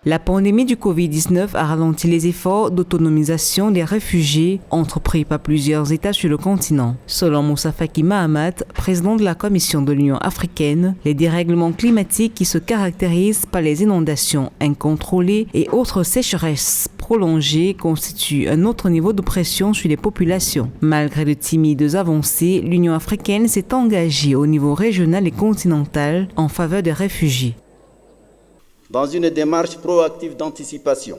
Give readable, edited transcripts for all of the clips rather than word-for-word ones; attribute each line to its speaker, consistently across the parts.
Speaker 1: La pandémie du Covid-19 a ralenti les efforts d'autonomisation des réfugiés entrepris par plusieurs États sur le continent. Selon Moussa Faki Mahamat, président de la Commission de l'Union africaine, les dérèglements climatiques qui se caractérisent par les inondations incontrôlées et autres sécheresses prolongées constituent un autre niveau de pression sur les populations. Malgré de timides avancées, l'Union africaine s'est engagée au niveau régional et continental en faveur des réfugiés.
Speaker 2: Dans une démarche proactive d'anticipation,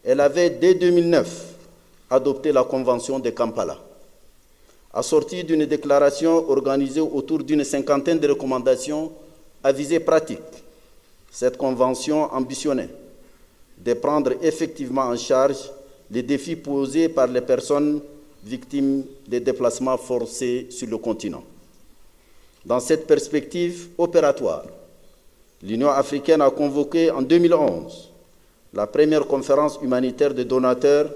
Speaker 2: elle avait dès 2009 adopté la Convention de Kampala, assortie d'une déclaration organisée autour d'une cinquantaine de recommandations à visée pratique. Cette convention ambitionnait de prendre effectivement en charge les défis posés par les personnes victimes des déplacements forcés sur le continent. Dans cette perspective opératoire, l'Union africaine a convoqué en 2011 la première conférence humanitaire de donateurs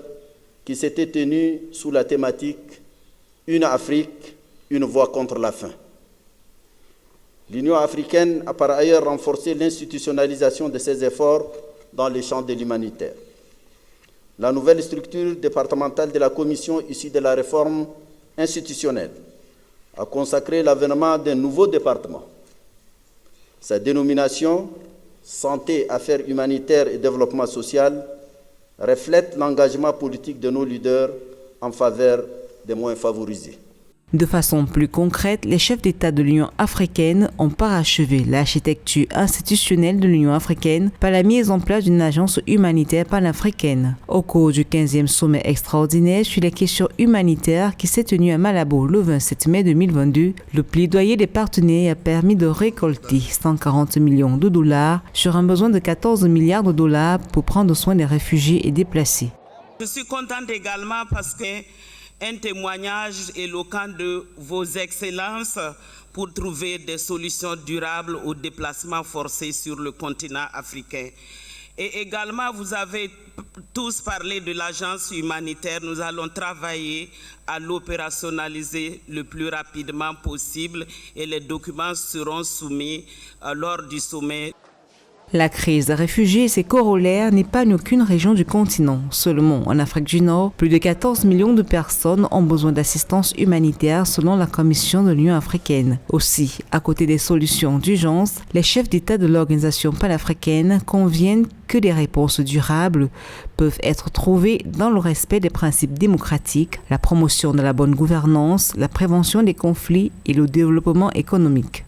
Speaker 2: qui s'était tenue sous la thématique « Une Afrique, une voix contre la faim ». L'Union africaine a par ailleurs renforcé l'institutionnalisation de ses efforts dans les champs de l'humanitaire. La nouvelle structure départementale de la Commission issue de la réforme institutionnelle a consacré l'avènement d'un nouveau département. Sa dénomination, Santé, Affaires humanitaires et développement social, reflète l'engagement politique de nos leaders en faveur des moins favorisés.
Speaker 1: De façon plus concrète, les chefs d'État de l'Union africaine ont parachevé l'architecture institutionnelle de l'Union africaine par la mise en place d'une agence humanitaire panafricaine. Au cours du 15e sommet extraordinaire sur les questions humanitaires qui s'est tenu à Malabo le 27 mai 2022, le plaidoyer des partenaires a permis de récolter 140 millions de dollars sur un besoin de 14 milliards de dollars pour prendre soin des réfugiés et déplacés.
Speaker 3: Je suis contente également parce que un témoignage éloquent de vos excellences pour trouver des solutions durables aux déplacements forcés sur le continent africain. Et également, vous avez tous parlé de l'agence humanitaire. Nous allons travailler à l'opérationnaliser le plus rapidement possible et les documents seront soumis lors du sommet.
Speaker 1: La crise des réfugiés et ses corollaires n'épargnent aucune région du continent. Seulement, en Afrique du Nord, plus de 14 millions de personnes ont besoin d'assistance humanitaire selon la Commission de l'Union africaine. Aussi, à côté des solutions d'urgence, les chefs d'État de l'organisation panafricaine conviennent que des réponses durables peuvent être trouvées dans le respect des principes démocratiques, la promotion de la bonne gouvernance, la prévention des conflits et le développement économique.